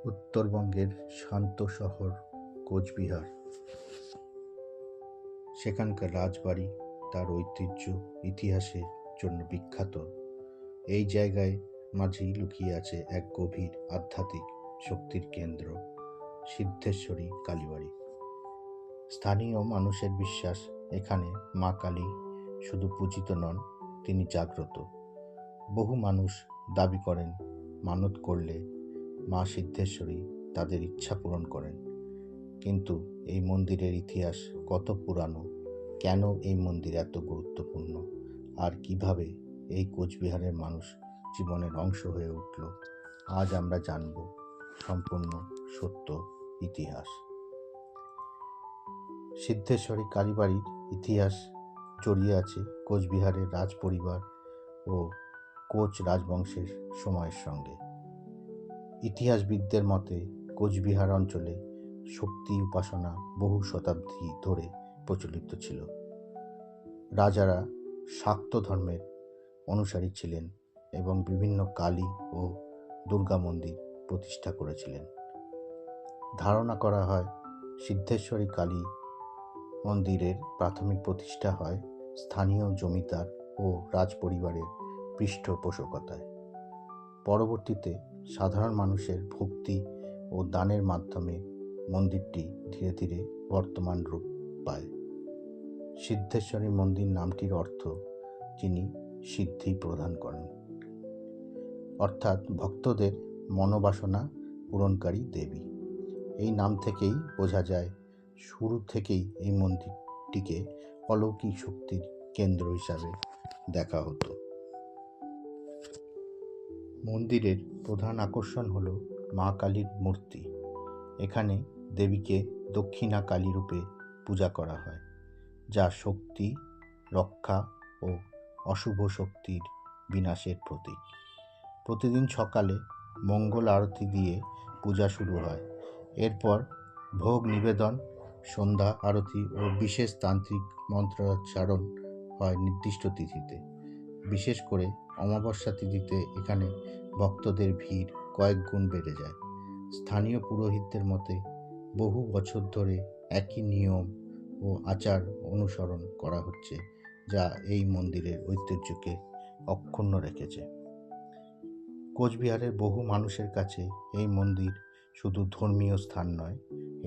উত্তরবঙ্গের শান্ত শহর কোচবিহার। সেখানকার রাজবাড়ি তার ঐতিহ্য ইতিহাসের জন্য বিখ্যাত। এই জায়গায় মাঝেই লুকিয়ে আছে এক গভীর আধ্যাত্মিক শক্তির কেন্দ্র, সিদ্ধেশ্বরী কালীবাড়ি। স্থানীয় মানুষের বিশ্বাস, এখানে মা কালী শুধু পূজিত নন, তিনি জাগ্রত। বহু মানুষ দাবি করেন মানত করলে মা সিদ্ধেশ্বরী তাদের ইচ্ছা পূরণ করেন। কিন্তু এই মন্দিরের ইতিহাস কত পুরানো, কেন এই মন্দির এত গুরুত্বপূর্ণ, আর কিভাবে এই কোচবিহারের মানুষ জীবনের অংশ হয়ে উঠল, আজ আমরা জানব সম্পূর্ণ সত্য ইতিহাস। সিদ্ধেশ্বরী কালীবাড়ির ইতিহাস জড়িয়ে আছে কোচবিহারের রাজ পরিবার ও কোচ রাজবংশের সময়ের সঙ্গে। ইতিহাসবিদদের মতে কোচবিহার অঞ্চলে শক্তি উপাসনা বহু শতাব্দী ধরে প্রচলিত ছিল। রাজারা শাক্ত ধর্মের অনুসারী ছিলেন এবং বিভিন্ন কালী ও দুর্গা মন্দির প্রতিষ্ঠা করেছিলেন। ধারণা করা হয় সিদ্ধেশ্বরী কালী মন্দিরের প্রাথমিক প্রতিষ্ঠা হয় স্থানীয় জমিদার ও রাজপরিবারের পৃষ্ঠপোষকতায়। পরবর্তীতে সাধারণ মানুষের ভক্তি ও দানের মাধ্যমে মন্দিরটি ধীরে ধীরে বর্তমান রূপ পায়। সিদ্ধেশ্বরী মন্দির নামটির অর্থ যিনি সিদ্ধি প্রদান করেন, অর্থাৎ ভক্তদের মনোবাসনা পূরণকারী দেবী। এই নাম থেকেই বোঝা যায় শুরু থেকেই এই মন্দিরটিকে অলৌকিক শক্তির কেন্দ্র হিসাবে দেখা হতো। মন্দিরের প্রধান আকর্ষণ হল মা কালীর মূর্তি। এখানে দেবীকে দক্ষিণা কালী রূপে পূজা করা হয়, যা শক্তি, রক্ষা ও অশুভ শক্তির বিনাশের প্রতীক। প্রতিদিন সকালে মঙ্গল আরতি দিয়ে পূজা শুরু হয়। এরপর ভোগ নিবেদন, সন্ধ্যা আরতি ও বিশেষ তান্ত্রিক মন্ত্রোচ্চারণ হয় নির্দিষ্ট তিথিতে। বিশেষ করে অমাবস্যা তিথিতে এখানে ভক্তদের ভিড় কয়েক গুণ বেড়ে যায়। স্থানীয় পুরোহিতদের মতে বহু বছর ধরে একই নিয়ম ও আচার অনুসরণ করা হচ্ছে, যা এই মন্দিরের ঐতিহ্যকে অক্ষুণ্ণ রেখেছে। কোচবিহারের বহু মানুষের কাছে এই মন্দির শুধু ধর্মীয় স্থান নয়,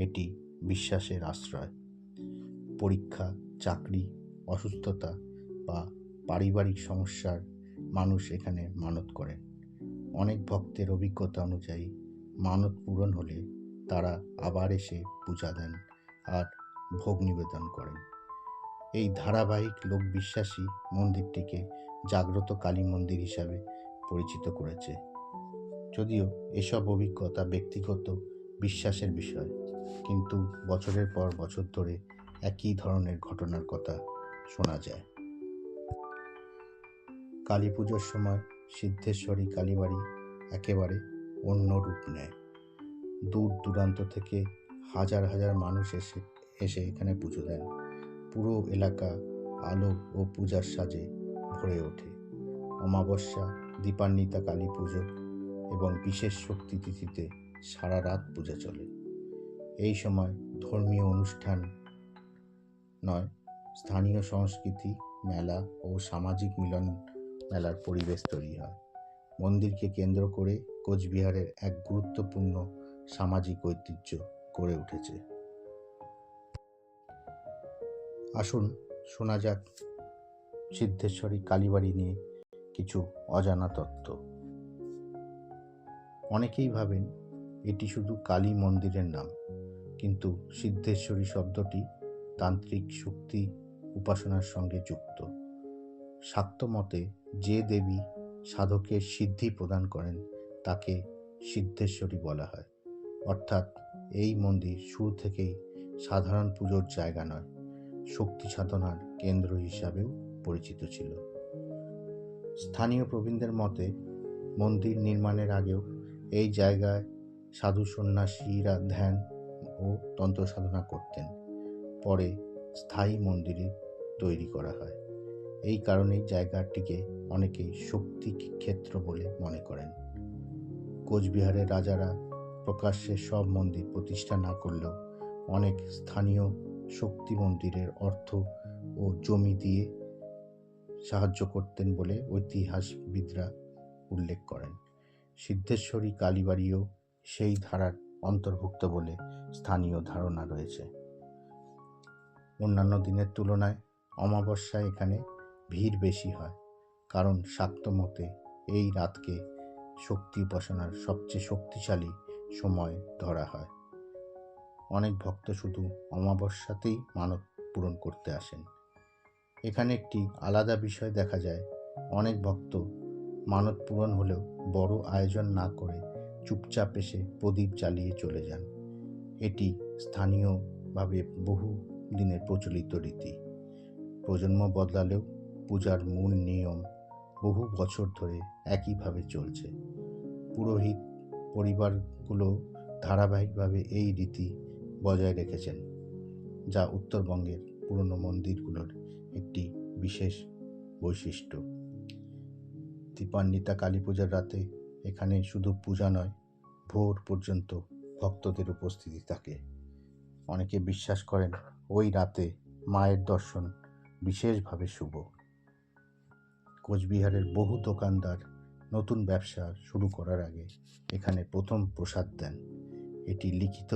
এটি বিশ্বাসের আশ্রয়। পরীক্ষা, চাকরি, অসুস্থতা বা পারিবারিক সমস্যার মানুষ এখানে মানত করেন। অনেক ভক্তের অভিজ্ঞতা অনুযায়ী মানত পূরণ হলে তারা আবার এসে পূজা দেন আর ভোগ নিবেদন করেন। এই ধারাবাহিক লোকবিশ্বাসী মন্দিরটিকে জাগ্রত কালী মন্দির হিসাবে পরিচিত করেছে। যদিও এসব অভিজ্ঞতা ব্যক্তিগত বিশ্বাসের বিষয়, কিন্তু বছরের পর বছর ধরে একই ধরনের ঘটনার কথা শোনা যায়। কালী পুজোর সময় সিদ্ধেশ্বরী কালীবাড়ি একেবারে অন্য রূপ নেয়। দূর দূরান্ত থেকে হাজার হাজার মানুষ এসে এখানে পুজো দেন। পুরো এলাকা আলো ও পূজার সাজে ভরে ওঠে। অমাবস্যা, দীপান্বিতা কালী পুজো এবং বিশেষ শক্তি তিথিতে সারা রাত পূজা চলে। এই সময় ধর্মীয় অনুষ্ঠান নয়, স্থানীয় সংস্কৃতি, মেলা ও সামাজিক মিলন মেলার পরিবেশ তৈরি হয়। মন্দিরকে কেন্দ্র করে কোচবিহারের এক গুরুত্বপূর্ণ সামাজিক ঐতিহ্য গড়ে উঠেছে। আসুন শোনা যাক সিদ্ধেশ্বরী কালীবাড়ি নিয়ে কিছু অজানা তথ্য। অনেকেই ভাবেন এটি শুধু কালী মন্দিরের নাম, কিন্তু সিদ্ধেশ্বরী শব্দটি তান্ত্রিক শক্তি উপাসনার সঙ্গে যুক্ত। শাক্ত মতে যে দেবী সাধকের সিদ্ধি প্রদান করেন তাকে সিদ্ধেশ্বরী বলা হয়। অর্থাৎ এই মন্দির শুরু থেকেই সাধারণ পুজোর জায়গা নয়, শক্তি সাধনার কেন্দ্র হিসাবেও পরিচিত ছিল। স্থানীয় প্রবীণদের মতে মন্দির নির্মাণের আগেও এই জায়গায় সাধু সন্ন্যাসীরা ধ্যান ও তন্ত্র সাধনা করতেন। পরে স্থায়ী মন্দিরে তৈরি করা হয়। এই কারণেই জায়গাটিকে অনেকেই শক্তি ক্ষেত্র বলে মনে করেন। কোচবিহারের রাজারা প্রকাশ্যে সব মন্দির প্রতিষ্ঠা না করলেও অনেক স্থানীয় শক্তি মন্দিরের অর্থ ও জমি দিয়ে সাহায্য করতেন বলে ঐতিহাসবিদরা উল্লেখ করেন। সিদ্ধেশ্বরী কালীবাড়িও সেই ধারার অন্তর্ভুক্ত বলে স্থানীয় ধারণা রয়েছে। অন্যান্য দিনের তুলনায় অমাবস্যায় এখানে ভিড় বেশি হয়, কারণ শাক্ত মতে এই রাতকে শক্তি উপাসনার সবচেয়ে শক্তিশালী সময় ধরা হয়। অনেক ভক্ত শুধু অমাবস্যাতেই মানত পূরণ করতে আসেন। এখানে একটি আলাদা বিষয় দেখা যায়, অনেক ভক্ত মানত পূরণ হলেও বড় আয়োজন না করে চুপচাপ এসে প্রদীপ জ্বালিয়ে চলে যান। এটি স্থানীয়ভাবে বহু দিনের প্রচলিত রীতি। প্রজন্ম বদলালেও পূজার মূল নিয়ম বহু বছর ধরে একইভাবে চলছে। পুরোহিত পরিবারগুলো ধারাবাহিকভাবে এই রীতি বজায় রেখেছেন, যা উত্তরবঙ্গের পুরনো মন্দিরগুলোর একটি বিশেষ বৈশিষ্ট্য। দীপান্বিতা কালী পূজার রাতে এখানে শুধু পূজা নয়, ভোর পর্যন্ত ভক্তদের উপস্থিতি থাকে। অনেকে বিশ্বাস করেন ওই রাতে মায়ের দর্শন বিশেষভাবে শুভ। কোচবিহারের বহু দোকানদার নতুন ব্যবসা শুরু করার আগে এখানে প্রথম প্রসাদ দেন। এটি লিখিত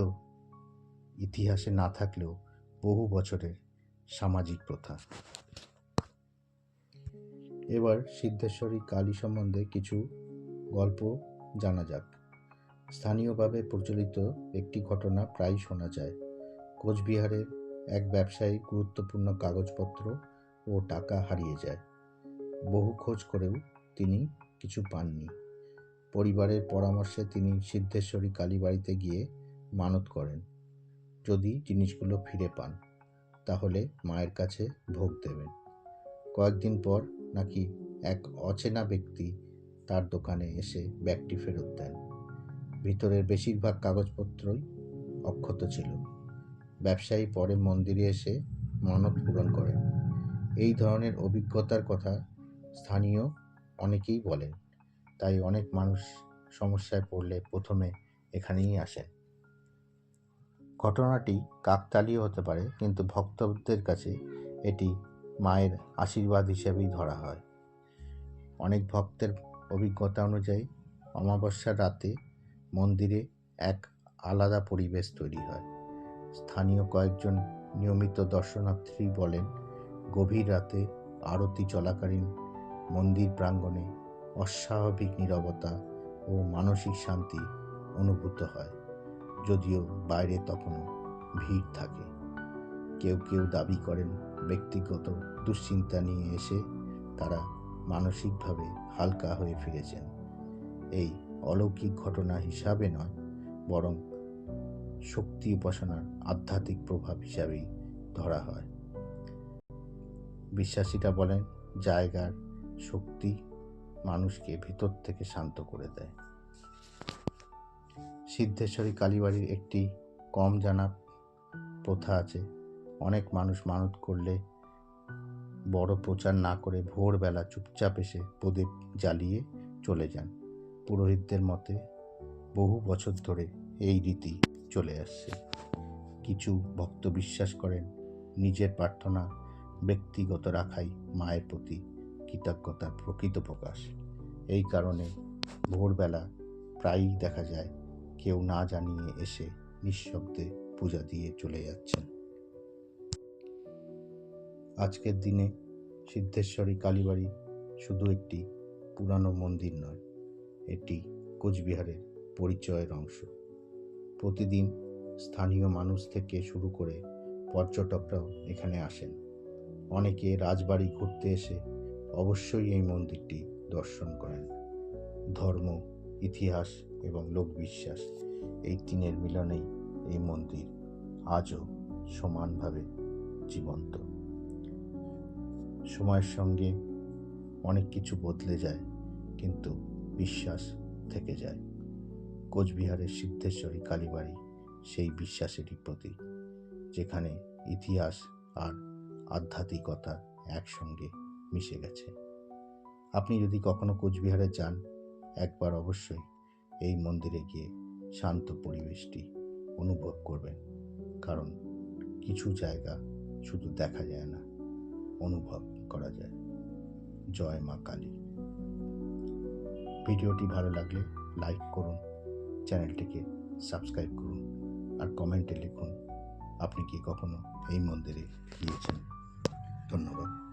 ইতিহাসে না থাকলেও বহু বছরের সামাজিক প্রথা। এবার সিদ্ধেশ্বরী কালী সম্বন্ধে কিছু গল্প জানা যাক। স্থানীয়ভাবে প্রচলিত একটি ঘটনা প্রায় শোনা যায়। কোচবিহারের এক ব্যবসায়ী গুরুত্বপূর্ণ কাগজপত্র ও টাকা হারিয়ে যায়। বহু খোঁজ করেও তিনি কিছু পাননি। পরিবারের পরামর্শে তিনি সিদ্ধেশ্বরী কালীবাড়িতে গিয়ে মানত করেন, যদি জিনিসগুলো ফিরে পান তাহলে মায়ের কাছে ভোগ দেবেন। কয়েকদিন পর নাকি এক অচেনা ব্যক্তি তার দোকানে এসে ব্যাগটি ফেরত দেন। ভিতরের বেশিরভাগ কাগজপত্রই অক্ষত ছিল। ব্যবসায়ী পরে মন্দিরে এসে মানত পূরণ করেন। এই ধরনের অভিজ্ঞতার কথা স্থানীয় অনেকেই বলেন, তাই অনেক মানুষ সমস্যায় পড়লে প্রথমে এখানেই আসেন। ঘটনাটি কাকতালীয় হতে পারে, কিন্তু ভক্তদের কাছে এটি মায়ের আশীর্বাদ হিসেবেই ধরা হয়। অনেক ভক্তের অভিজ্ঞতা অনুযায়ী অমাবস্যার রাতে মন্দিরে এক আলাদা পরিবেশ তৈরি হয়। স্থানীয় কয়েকজন নিয়মিত দর্শনার্থী বলেন, গভীর রাতে আরতি চলাকালীন মন্দির প্রাঙ্গণে অস্বাভাবিক নীরবতা ও মানসিক শান্তি অনুভূত হয়, যদিও বাইরে তখনও ভিড় থাকে। কেউ কেউ দাবি করেন ব্যক্তিগত দুশ্চিন্তা নিয়ে এসে তারা মানসিকভাবে হালকা হয়ে ফিরেছেন। এই অলৌকিক ঘটনা হিসাবে নয়, বরং শক্তি উপাসনার আধ্যাত্মিক প্রভাব হিসাবেই ধরা হয়। বিশ্বাসীরা বলেন, জায়গার শক্তি মানুষকে ভিতর থেকে শান্ত করে দেয়। সিদ্ধেশ্বরী কালীবাড়ির একটি কম জানা প্রথা আছে। অনেক মানুষ মানত করলে বড় প্রচার না করে ভোরবেলা চুপচাপ এসে প্রদীপ জ্বালিয়ে চলে যান। পুরোহিতদের মতে বহু বছর ধরে এই রীতি চলে আসছে। কিছু ভক্ত বিশ্বাস করেন নিজের প্রার্থনা ব্যক্তিগত রাখাই মায়ের প্রতি কৃতজ্ঞতার প্রকৃত প্রকাশ। এই কারণে ভোরবেলা প্রায়ই দেখা যায় কেউ না জানিয়ে এসে নিঃশব্দে পূজা দিয়ে চলে যাচ্ছেন। আজকের দিনে সিদ্ধেশ্বরী কালীবাড়ি শুধু একটি পুরানো মন্দির নয়, এটি কোচবিহারের পরিচয়ের অংশ। প্রতিদিন স্থানীয় মানুষ থেকে শুরু করে পর্যটকরাও এখানে আসেন। অনেকে রাজবাড়ি ঘুরতে এসে অবশ্যই এই মন্দিরটি দর্শন করেন। ধর্ম, ইতিহাস এবং লোকবিশ্বাস এই তিনের মিলনেই এই মন্দির আজও সমানভাবে জীবন্ত। সময়ের সঙ্গে অনেক কিছু বদলে যায়, কিন্তু বিশ্বাস থেকে যায়। কোচবিহারের সিদ্ধেশ্বরী কালীবাড়ি সেই বিশ্বাসেরই প্রতীক, যেখানে ইতিহাস আর আধ্যাত্মিকতা একসঙ্গে মিশে গেছে। আপনি যদি কখনো কোচবিহারে যান, একবার অবশ্যই এই মন্দিরে গিয়ে শান্ত পরিবেশটি অনুভব করবেন, কারণ কিছু জায়গা শুধু দেখা যায় না, অনুভব করা যায়। জয় মা কালী। ভিডিওটি ভালো লাগলে লাইক করুন, চ্যানেলটিকে সাবস্ক্রাইব করুন, আর কমেন্টে লিখুন আপনি কি কখনো এই মন্দিরে গিয়েছেন। ধন্যবাদ।